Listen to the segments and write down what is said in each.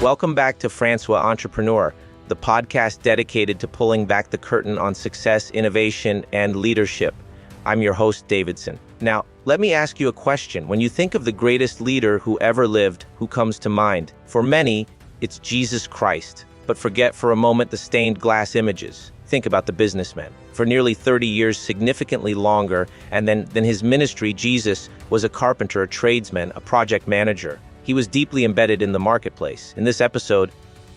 Welcome back to Francois Entrepreneur, the podcast dedicated to pulling back the curtain on success, innovation, and leadership. I'm your host, Davidson. Now, let me ask you a question. When you think of the greatest leader who ever lived, who comes to mind? For many, it's Jesus Christ. But forget for a moment the stained glass images. Think about the businessman. For nearly 30 years, significantly longer, and then his ministry, Jesus was a carpenter, a tradesman, a project manager. He was deeply embedded in the marketplace. In this episode,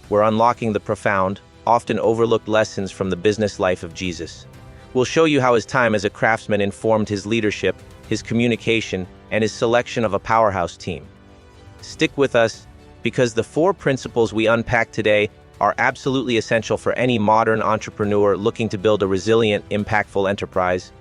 we're unlocking the profound, often overlooked lessons from the business life of Jesus. We'll show you how his time as a craftsman informed his leadership, his communication, and his selection of a powerhouse team. Stick with us, because the 4 principles we unpack today are absolutely essential for any modern entrepreneur looking to build a resilient, impactful enterprise.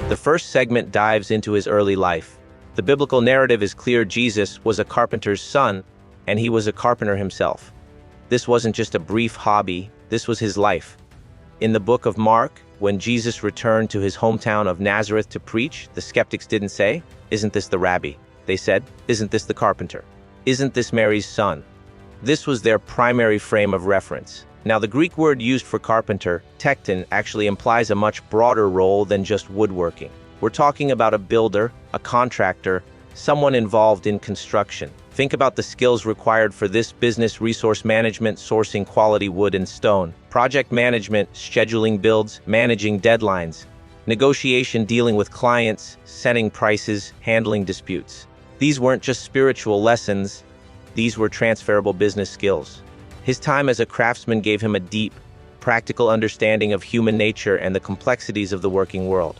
The first segment dives into his early life. The biblical narrative is clear. Jesus was a carpenter's son, and he was a carpenter himself. This wasn't just a brief hobby, this was his life. In the book of Mark, when Jesus returned to his hometown of Nazareth to preach, the skeptics didn't say, "Isn't this the rabbi?" They said, "Isn't this the carpenter? Isn't this Mary's son?" This was their primary frame of reference. Now, the Greek word used for carpenter, tekton, actually implies a much broader role than just woodworking. We're talking about a builder, a contractor, someone involved in construction. Think about the skills required for this business: resource management, sourcing quality wood and stone, project management, scheduling builds, managing deadlines, negotiation, dealing with clients, setting prices, handling disputes. These weren't just spiritual lessons, these were transferable business skills. His time as a craftsman gave him a deep, practical understanding of human nature and the complexities of the working world.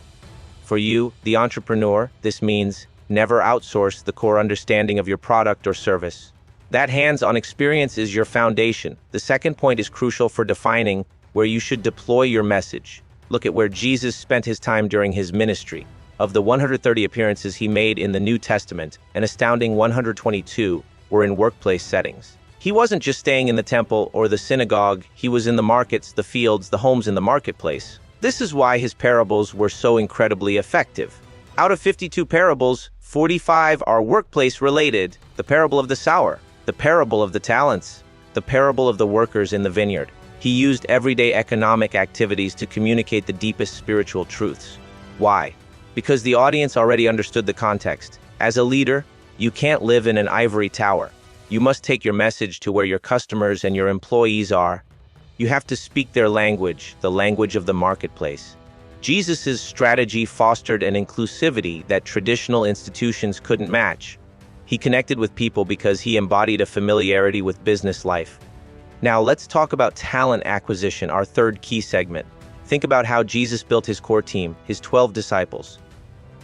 For you, the entrepreneur, this means never outsource the core understanding of your product or service. That hands-on experience is your foundation. The second point is crucial for defining where you should deploy your message. Look at where Jesus spent his time during his ministry. Of the 130 appearances he made in the New Testament, an astounding 122 were in workplace settings. He wasn't just staying in the temple or the synagogue, he was in the markets, the fields, the homes in the marketplace. This is why his parables were so incredibly effective. Out of 52 parables, 45 are workplace-related: the parable of the sower, the parable of the talents, the parable of the workers in the vineyard. He used everyday economic activities to communicate the deepest spiritual truths. Why? Because the audience already understood the context. As a leader, you can't live in an ivory tower. You must take your message to where your customers and your employees are. You have to speak their language, the language of the marketplace. Jesus' strategy fostered an inclusivity that traditional institutions couldn't match. He connected with people because he embodied a familiarity with business life. Now let's talk about talent acquisition, our third key segment. Think about how Jesus built his core team, his 12 disciples.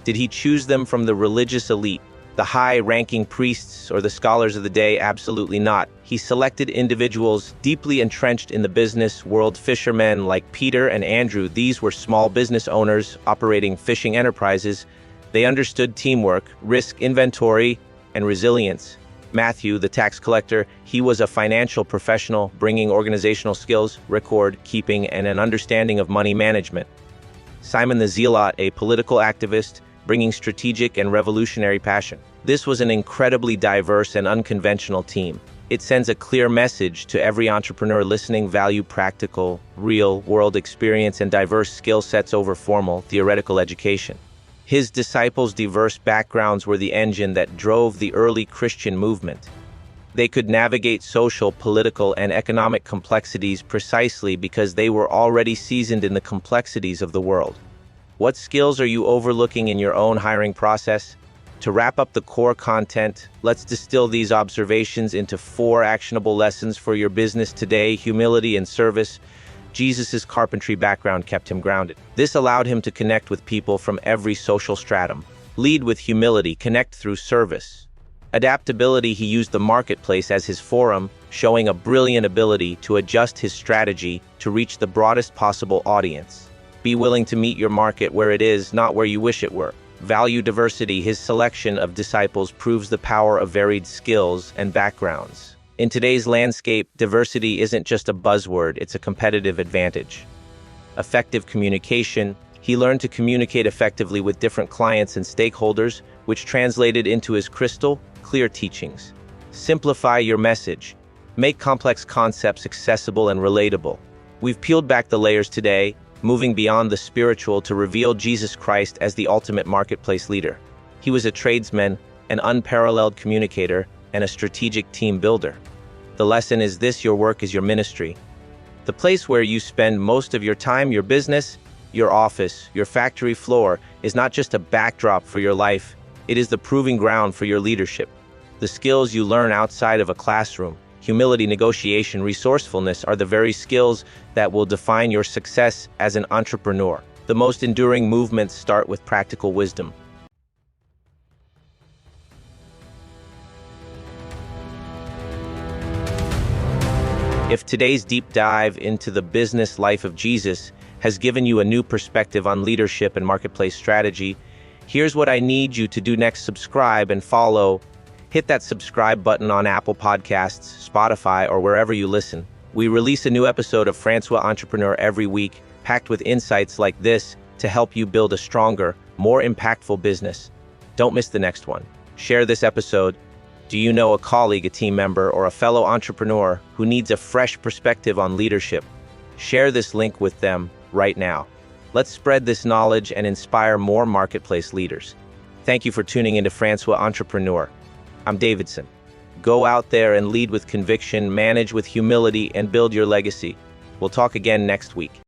Did he choose them from the religious elite, the high-ranking priests or the scholars of the day? Absolutely not. He selected individuals deeply entrenched in the business world, fishermen like Peter and Andrew. These were small business owners operating fishing enterprises. They understood teamwork, risk, inventory, and resilience. Matthew, the tax collector, he was a financial professional bringing organizational skills, record keeping, and an understanding of money management. Simon the Zealot, a political activist, bringing strategic and revolutionary passion. This was an incredibly diverse and unconventional team. It sends a clear message to every entrepreneur listening: value practical, real-world experience and diverse skill sets over formal, theoretical education. His disciples' diverse backgrounds were the engine that drove the early Christian movement. They could navigate social, political, and economic complexities precisely because they were already seasoned in the complexities of the world. What skills are you overlooking in your own hiring process? To wrap up the core content, let's distill these observations into 4 actionable lessons for your business today. Humility and service. Jesus' carpentry background kept him grounded. This allowed him to connect with people from every social stratum. Lead with humility, connect through service. Adaptability. He used the marketplace as his forum, showing a brilliant ability to adjust his strategy to reach the broadest possible audience. Be willing to meet your market where it is, not where you wish it were. Value diversity. His selection of disciples proves the power of varied skills and backgrounds. In today's landscape, diversity isn't just a buzzword, it's a competitive advantage. Effective communication. He learned to communicate effectively with different clients and stakeholders, which translated into his crystal clear teachings. Simplify your message. Make complex concepts accessible and relatable. We've peeled back the layers today, moving beyond the spiritual to reveal Jesus Christ as the ultimate marketplace leader. He was a tradesman, an unparalleled communicator, and a strategic team builder. The lesson is this: your work is your ministry. The place where you spend most of your time, your business, your office, your factory floor, is not just a backdrop for your life, it is the proving ground for your leadership. The skills you learn outside of a classroom, humility, negotiation, resourcefulness, are the very skills that will define your success as an entrepreneur. The most enduring movements start with practical wisdom. If today's deep dive into the business life of Jesus has given you a new perspective on leadership and marketplace strategy, here's what I need you to do next: subscribe and follow. Hit that subscribe button on Apple Podcasts, Spotify, or wherever you listen. We release a new episode of Francois Entrepreneur every week, packed with insights like this to help you build a stronger, more impactful business. Don't miss the next one. Share this episode. Do you know a colleague, a team member, or a fellow entrepreneur who needs a fresh perspective on leadership? Share this link with them right now. Let's spread this knowledge and inspire more marketplace leaders. Thank you for tuning into Francois Entrepreneur. I'm Davidson. Go out there and lead with conviction, manage with humility, and build your legacy. We'll talk again next week.